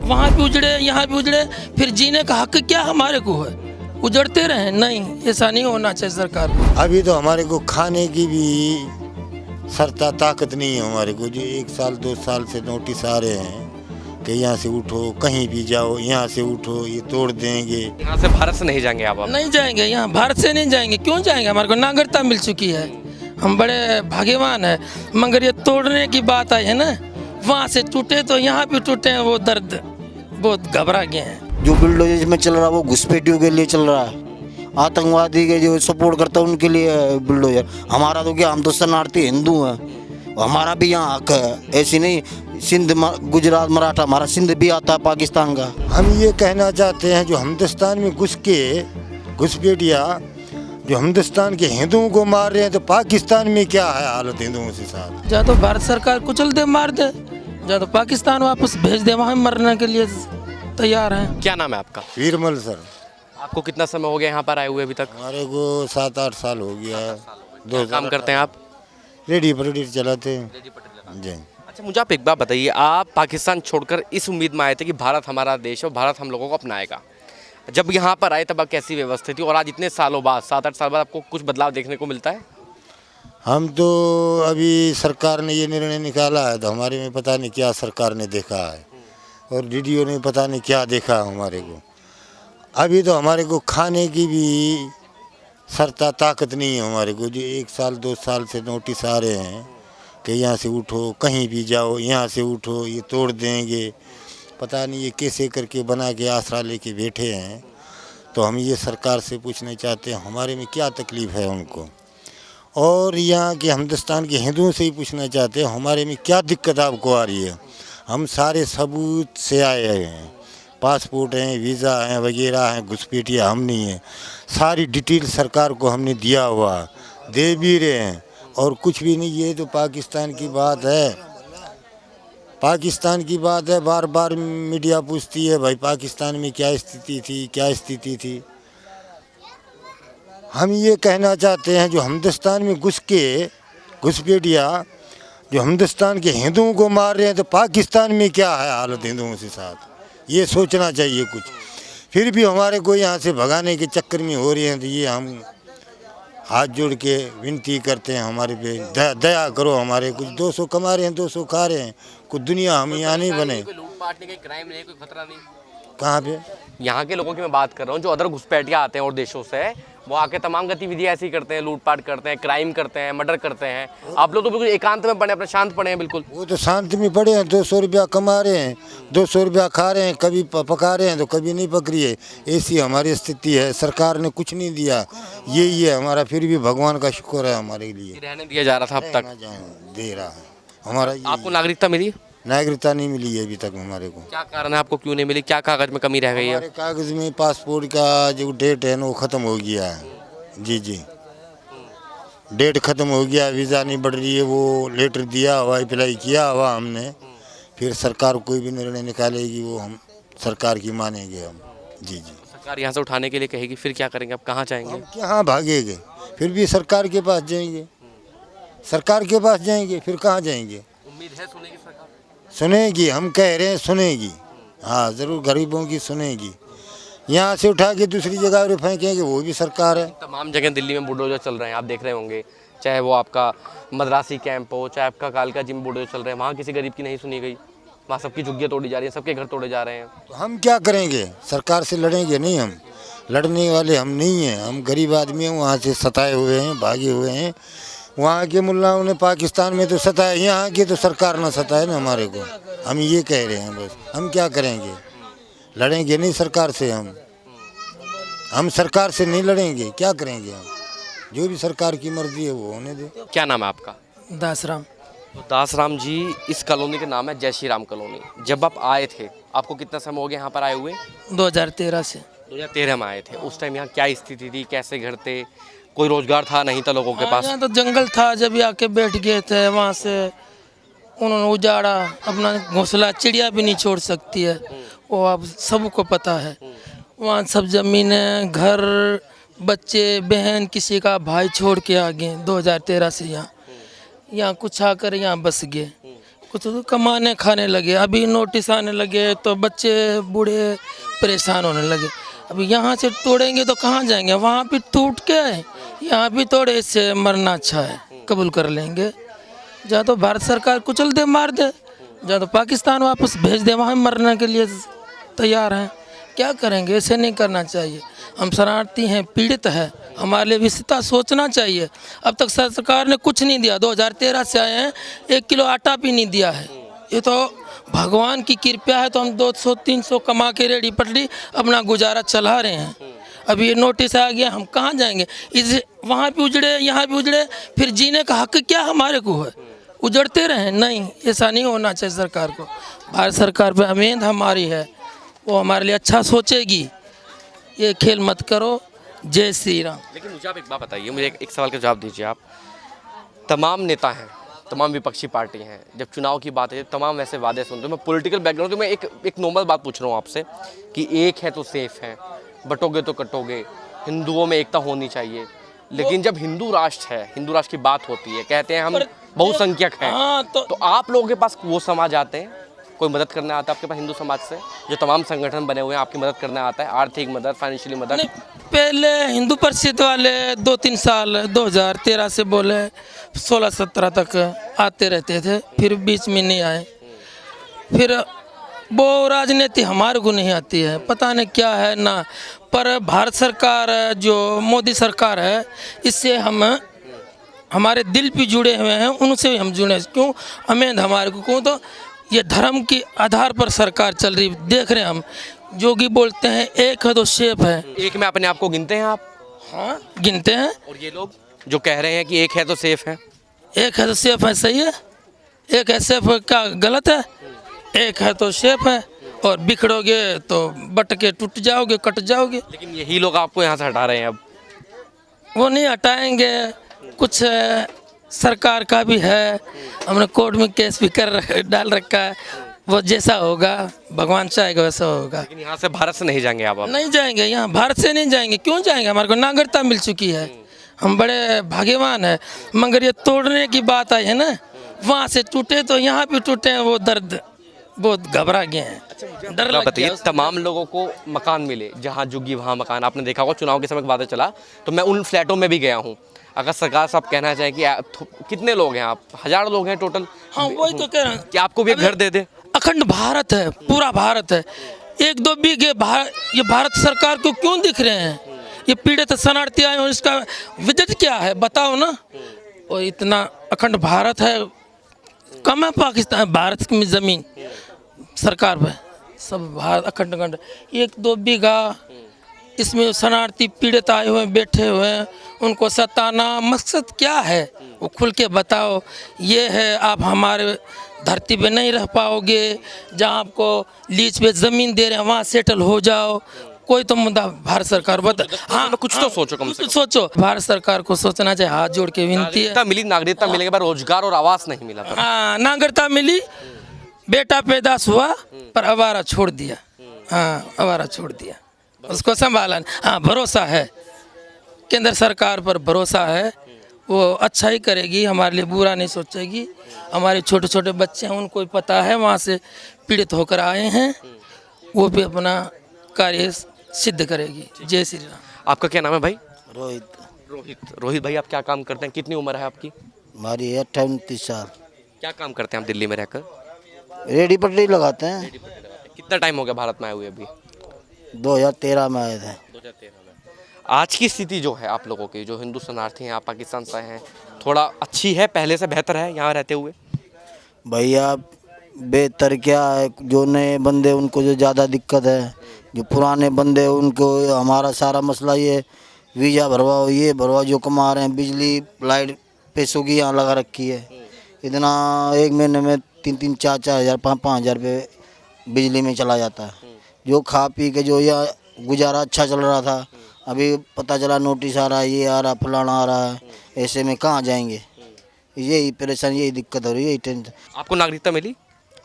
वहाँ भी उजड़े, यहाँ भी उजड़े, फिर जीने का हक क्या हमारे को है? उजड़ते रहे? नहीं, ऐसा नहीं होना चाहिए सरकार को। अभी तो हमारे को खाने की भी सरता ताकत नहीं है हमारे को। जो 1 साल 2 साल से नोटिस आ रहे हैं कि यहाँ से उठो, कहीं भी जाओ, यहाँ से उठो, ये तोड़ देंगे। यहाँ से भारत से नहीं जाएंगे आप? नहीं जाएंगे, यहाँ भारत से नहीं जाएंगे। क्यों जाएंगे? हमारे को नागरिकता मिल चुकी है, हम बड़े भाग्यवान हैं। मगर ये तोड़ने की बात आई है ना, वहाँ से टूटे तो यहाँ भी टूटे हैं। वो दर्द बहुत घबरा गए हैं। जो बुलडोजर में चल रहा है वो घुसपैठियों के लिए चल रहा है, आतंकवादी के जो सपोर्ट करता है उनके लिए बुलडोजर। हमारा तो क्या, हम तो शरणार्थी हिंदू हैं, हमारा भी यहाँ हक है। ऐसी नहीं, सिंध गुजरात मराठा, हमारा सिंध भी आता है पाकिस्तान का। हम ये कहना चाहते हैं जो हिंदुस्तान में घुसपैठिया जो हिंदुस्तान के हिंदुओं को मार रहे हैं, तो पाकिस्तान में क्या है हालत हिंदुओं के साथ? या तो भारत सरकार कुचल दे, मार दे, या तो पाकिस्तान वापस भेज दे, वहाँ मरने के लिए तैयार हैं। क्या नाम है आपका? वीरमल सर। आपको कितना समय हो गया यहाँ पर आए हुए अभी तक? हमारे को 7-8 साल हो गया है। क्या काम करते हैं आप? रेडी परेडी चलाते हैं जी। अच्छा, मुझे आप एक बात बताइए, आप पाकिस्तान छोड़कर इस उम्मीद में आए थे कि भारत हमारा देश है और भारत हम लोगों को अपनाएगा। जब यहाँ पर आए तब कैसी व्यवस्था थी, और आज इतने सालों बाद, 7-8 साल बाद आपको कुछ बदलाव देखने को मिलता है? हम तो अभी सरकार ने ये निर्णय निकाला है तो हमारे में पता नहीं क्या सरकार ने देखा है, और डीडीओ ने पता नहीं क्या देखा हमारे को। अभी तो हमारे को खाने की भी सरता ताकत नहीं है हमारे को। जो 1 साल 2 साल से नोटिस आ रहे हैं कि यहाँ से उठो, कहीं भी जाओ, यहाँ से उठो, ये तोड़ देंगे। पता नहीं ये कैसे करके बना के आसरा लेके बैठे हैं। तो हम ये सरकार से पूछना चाहते हैं हमारे में क्या तकलीफ़ है उनको, और यहाँ के हिंदुस्तान के हिंदुओं से ही पूछना चाहते हैं हमारे में क्या दिक्कत आपको आ रही है। हम सारे सबूत से आए हैं, पासपोर्ट हैं, वीज़ा हैं, वगैरह हैं, घुसपैठिया हम नहीं हैं। सारी डिटेल सरकार को हमने दिया हुआ, दे भी रहे हैं, और कुछ भी नहीं। ये तो पाकिस्तान की बात है, पाकिस्तान की बात है। बार बार मीडिया पूछती है भाई पाकिस्तान में क्या स्थिति थी, क्या स्थिति थी। हम ये कहना चाहते हैं जो हिंदुस्तान में घुसपैठिया जो हिंदुस्तान के हिंदुओं को मार रहे हैं, तो पाकिस्तान में क्या है हालत हिंदुओं के साथ, ये सोचना चाहिए कुछ। फिर भी हमारे को यहाँ से भगाने के चक्कर में हो रही हैं, तो ये हम हाथ जोड़ के विनती करते हैं हमारे पे दया करो। हमारे कुछ 200 कमा रहे हैं, 200 खा रहे हैं, कुछ दुनिया हम यहाँ नहीं बने। कोई लूटपाट नहीं, कोई क्राइम नहीं, कोई खतरा नहीं? कहाँ पे? यहाँ के लोगों की मैं बात कर रहा हूँ, जो अदर घुसपैठिया आते हैं और देशों से, वो आके तमाम गतिविधियाँ ऐसी करते हैं, लूटपाट करते हैं, क्राइम करते हैं, मर्डर करते हैं। आप लोग तो बिल्कुल एकांत में पड़े, अपने शांत पड़े हैं बिल्कुल। वो तो शांत में पड़े हैं, 200 रुपया कमा रहे हैं, 200 रुपया खा रहे हैं, कभी पका रहे हैं तो कभी नहीं पक रही है। ऐसी हमारी स्थिति है, सरकार ने कुछ नहीं दिया, यही है हमारा। फिर भी भगवान का शुक्र है हमारे लिए, रहने दिया जा रहा था अब तक, दे रहा है हमारा। आपको नागरिकता मिली? नागरिकता नहीं मिली है अभी तक हमारे को। क्या कारण है, आपको क्यों नहीं मिली? क्या कागज में कमी रह गई है? हमारे कागज में पासपोर्ट का जो डेट है वो ख़त्म हो गया है। जी जी, डेट ख़त्म हो गया, वीज़ा नहीं बढ़ रही है। वो लेटर दिया हुआ, अप्लाई किया हुआ हमने। फिर सरकार कोई भी निर्णय निकालेगी वो हम सरकार की मानेंगे हम। जी जी। सरकार यहाँ से उठाने के लिए कहेगी, फिर क्या करेंगे? आप कहाँ जाएंगे? हम कहाँ भागेंगे? फिर भी सरकार के पास जाएंगे, सरकार के पास जाएंगे, फिर कहाँ जाएंगे? उम्मीद है सुनेगी सरकार? सुनेगी, हम कह रहे हैं सुनेगी। हाँ ज़रूर, गरीबों की सुनेगी। यहाँ से उठा के दूसरी जगह फेंकेंगे, वो भी सरकार है। तमाम जगह दिल्ली में बुलडोजर चल रहे हैं, आप देख रहे होंगे, चाहे वो आपका मद्रासी कैंप हो, चाहे आपका कालका जिम बुलडोजर चल रहे हैं। वहाँ किसी गरीब की नहीं सुनी गई, वहाँ सबकी झुग्गियाँ तोड़ी जा रही हैं, सबके घर तोड़े जा रहे हैं। तो हम क्या करेंगे? सरकार से लड़ेंगे नहीं, हम लड़ने वाले हम नहीं हैं। हम गरीब आदमी हैं, वहाँ से सताए हुए हैं, भागे हुए हैं। वहाँ के मुल्लाओं ने पाकिस्तान में तो सताए, यहाँ की तो सरकार ना सताए ना हमारे को। हम ये कह रहे हैं बस। हम क्या करेंगे? लड़ेंगे नहीं सरकार से, हम सरकार से नहीं लड़ेंगे। क्या करेंगे हम? जो भी सरकार की मर्जी है वो होने दे। क्या नाम है आपका? दासराम। तो दासराम जी, इस कॉलोनी का नाम है जय श्री राम कॉलोनी। जब आप आए थे, आपको कितना समय हो गया यहाँ पर आए हुए? 2013 से। 2013 में आए थे। उस टाइम यहाँ क्या स्थिति थी, कैसे घर थे? कोई रोजगार था नहीं था लोगों के पास? यहाँ तो जंगल था, जब ये आके बैठ गए थे वहाँ से उन्होंने उजाड़ा अपना घोंसला। चिड़िया भी नहीं छोड़ सकती है, वो अब सबको पता है। वहाँ सब ज़मीनें, घर, बच्चे, बहन, किसी का भाई छोड़ के आ गए 2013 से। यहाँ कुछ आकर यहाँ बस गए। कुछ तो कमाने खाने लगे, अभी नोटिस आने लगे तो बच्चे बूढ़े परेशान होने लगे। अभी यहाँ से तोड़ेंगे तो कहाँ जाएंगे, वहाँ भी टूट के आए, यहाँ भी तोड़े, इससे मरना अच्छा है, कबूल कर लेंगे। या तो भारत सरकार कुचल दे, मार दे, या तो पाकिस्तान वापस भेज दे, वहाँ मरने के लिए तैयार हैं। क्या करेंगे, ऐसे नहीं करना चाहिए। हम शरणार्थी हैं, पीड़ित है, हमारे लिए विस्तार सोचना चाहिए। अब तक सरकार ने कुछ नहीं दिया, 2013 से आए हैं, 1 किलो आटा भी नहीं दिया है। ये तो भगवान की कृपा है, तो हम 200-300 कमा के रेडी पटड़ी अपना गुजारा चला रहे हैं। अभी ये नोटिस आ गया, हम कहाँ जाएंगे, इस वहाँ भी उजड़े, यहाँ भी उजड़े, फिर जीने का हक क्या हमारे को है? उजड़ते रहें? नहीं, ऐसा नहीं होना चाहिए। सरकार को, भारत सरकार पे उम्मीद हमारी है, वो हमारे लिए अच्छा सोचेगी। ये खेल मत करो। जय श्री राम। लेकिन मुझे आप एक बात बताइए, मुझे एक सवाल का जवाब दीजिए आप। तमाम नेता हैं, तमाम विपक्षी पार्टी हैं, जब चुनाव की बात है तमाम वैसे वादे सुनते हैं। मैं पॉलिटिकल बैकग्राउंड, तो मैं एक नॉर्मल बात पूछ रहा हूँ आपसे कि एक है तो सेफ है, बटोगे तो कटोगे, हिंदुओं में एकता होनी चाहिए। लेकिन जब हिंदू राष्ट्र है, हिंदू राष्ट्र की बात होती है, कहते हैं हम बहुसंख्यक हैं, हाँ, तो आप लोगों के पास वो समाज आते हैं, कोई मदद करने आता है आपके पास हिंदू समाज से? जो तमाम संगठन बने हुए हैं आपकी मदद करने आता है, आर्थिक मदद, फाइनेंशियली मदद? नहीं, पहले हिंदू परिषद वाले 2-3 साल 2013 से बोले 16-17 तक आते रहते थे, फिर बीच में नहीं आए। फिर वो राजनीति हमारे को नहीं आती है, पता नहीं क्या है ना। पर भारत सरकार जो मोदी सरकार है, इससे हम हमारे दिल भी जुड़े हुए हैं, उनसे भी हम जुड़े। क्यों? हमें हमारे को क्यों, तो ये धर्म के आधार पर सरकार चल रही। देख रहे हैं हम, जोगी बोलते हैं एक है तो सेफ है। एक में अपने आप को गिनते हैं आप? हाँ, गिनते हैं। और ये लोग जो कह रहे हैं कि एक है तो सेफ है? एक है तो सेफ है, सही है। एक है सेफ है, क्या गलत है? एक है तो सेफ है, और बिखड़ोगे तो बट के टूट जाओगे, कट जाओगे। लेकिन यही लोग आपको यहाँ से हटा रहे हैं अब। वो नहीं हटाएंगे। कुछ सरकार का भी है, हमने कोर्ट में केस भी डाल रखा है। वो जैसा होगा, भगवान चाहेगा वैसा होगा। लेकिन यहाँ से, भारत से नहीं जाएंगे आप अब? नहीं जाएंगे, यहाँ भारत से नहीं जाएंगे। क्यों जाएंगे? हमारे को नागरिकता मिल चुकी है, हम बड़े भाग्यवान हैं। मगर ये तोड़ने की बात आई है ना, वहाँ से टूटे तो यहाँ भी टूटे हैं। वो दर्द, बहुत घबरा गए हैं, डर लग बताइए, गया। तमाम लोगों को मकान मिले, जहाँ जुगी वहाँ मकान। आपने देखा होगा चुनाव के समय बातें चला, तो मैं उन फ्लैटों में भी गया हूँ। अगर सरकार साहब कहना चाहें कि कितने लोग हैं आप, 1000 लोग हैं टोटल, हाँ, वही तो कह रहे हैं कि आपको भी एक घर दे दे? अखंड भारत है, पूरा भारत है। 1-2 बीघे ये भारत सरकार को क्यों दिख रहे हैं? ये पीड़ित शरणार्थी आए और इसका विजट क्या है, बताओ ना। और इतना अखंड भारत है, कम है पाकिस्तान, भारत की ज़मीन सरकार पे, सब भारत अखंड अखंड। 1-2 बीघा इसमें शरणार्थी पीड़ित आए हुए बैठे हुए हैं, उनको सताना मकसद क्या है? वो खुल के बताओ। ये है, आप हमारे धरती पे नहीं रह पाओगे, जहाँ आपको लीज पे ज़मीन दे रहे हैं वहाँ सेटल हो जाओ। कोई तो मुद्दा भारत सरकार बता। हाँ, कुछ तो सोचो, कम से कम सोचो। भारत सरकार को सोचना चाहिए, हाथ जोड़ के विनती है। नागरिकता मिलने के बाद रोजगार और आवास नहीं मिला था। हाँ, नागरिकता मिली, बेटा पैदाश हुआ, पर आवारा छोड़ दिया। हाँ, आवारा छोड़ दिया, उसको संभाला। हाँ, भरोसा है, केंद्र सरकार पर भरोसा है, वो अच्छा ही करेगी, हमारे लिए बुरा नहीं सोचेगी। हमारे छोटे छोटे बच्चे हैं, उनको भी पता है, वहाँ से पीड़ित होकर आए हैं, वो भी अपना कार्य सिद्ध करेगी। जय श्री राम। आपका क्या नाम है भाई? रोहित। रोहित भाई, आप क्या काम करते हैं? कितनी उम्र है आपकी? हमारी 28-29 साल। क्या काम करते हैं आप दिल्ली में रहकर? रेडी पटरी लगाते हैं। कितना टाइम हो गया भारत में आए हुए? अभी 2013 में आए थे। 2013 में। आज की स्थिति जो है आप लोगों की, जो हिंदू शरणार्थी हैं, आप पाकिस्तान से हैं, थोड़ा अच्छी है, पहले से बेहतर है यहाँ रहते हुए? भैया बेहतर क्या है, जो नए बंदे उनको जो ज़्यादा दिक्कत है, जो पुराने बंदे उनको हमारा सारा मसला ये वीज़ा भरवाओ, ये भरवाओ, जो कमा रहे हैं। बिजली लाइट पैसों की यहाँ लगा रखी है, इतना एक महीने में 3-3, 4-4 हज़ार, 5-5 हज़ार रुपये बिजली में चला जाता है। जो खा पी के जो यहाँ गुजारा अच्छा चल रहा था, अभी पता चला नोटिस आ रहा है, ये आ रहा, फलाना आ रहा है, ऐसे में कहाँ जाएंगे? यही परेशानी, यही दिक्कत हो रही है, यही टेंशन। आपको नागरिकता मिली?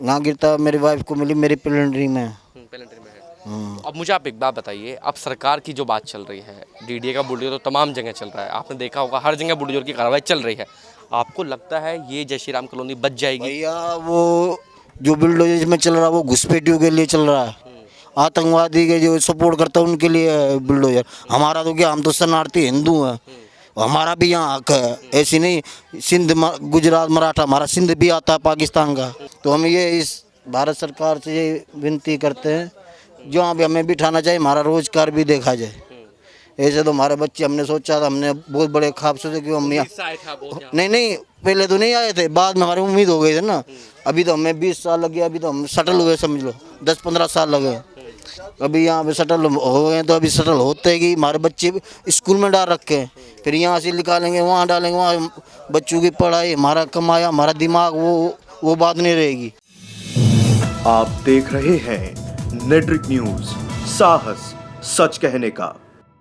नागरिकता मेरी वाइफ को मिली, मेरी पेलेंट्री में। अब मुझे आप एक बात बताइए, अब सरकार की जो बात चल रही है, डीडीए का बुलडोजर तो तमाम जगह चल रहा है, आपने देखा होगा हर जगह बुलडोजर की कार्रवाई चल रही है। आपको लगता है ये जय श्री राम कॉलोनी बच जाएगी? भैया वो जो बुलडोजर में चल रहा है वो घुसपैठियों के लिए चल रहा है, आतंकवादी के जो सपोर्ट करता है उनके लिए है बुलडोजर। हमारा तो क्या, हम तो शरणार्थी हिंदू हैं, हमारा भी यहाँ हक है। ऐसी नहीं सिंध गुजरात मराठा, हमारा सिंध भी आता है पाकिस्तान का। तो हम ये इस भारत सरकार से ये विनती करते हैं जहाँ भी हमें बिठाना चाहिए, हमारा रोजगार भी देखा जाए। ऐसे तो हमारे बच्चे, हमने सोचा था, हमने बहुत बड़े ख्वाब सोचे कि हम यहाँ नहीं पहले तो नहीं आए थे, बाद में हमारी उम्मीद हो गई थी ना। अभी तो हमें 20 साल लगे, अभी तो हम सेटल हुए, समझ लो 10-15 साल लगे। अभी यहाँ पे सेटल हो गए, तो अभी सेटल होते कि हमारे बच्चे स्कूल में डाल रखे हैं, फिर यहाँ से निकालेंगे वहाँ डालेंगे, वहाँ बच्चों की पढ़ाई, हमारा कमाया, हमारा दिमाग, वो बात नहीं रहेगी। आप देख रहे हैं नेट्रिक न्यूज, साहस सच कहने का।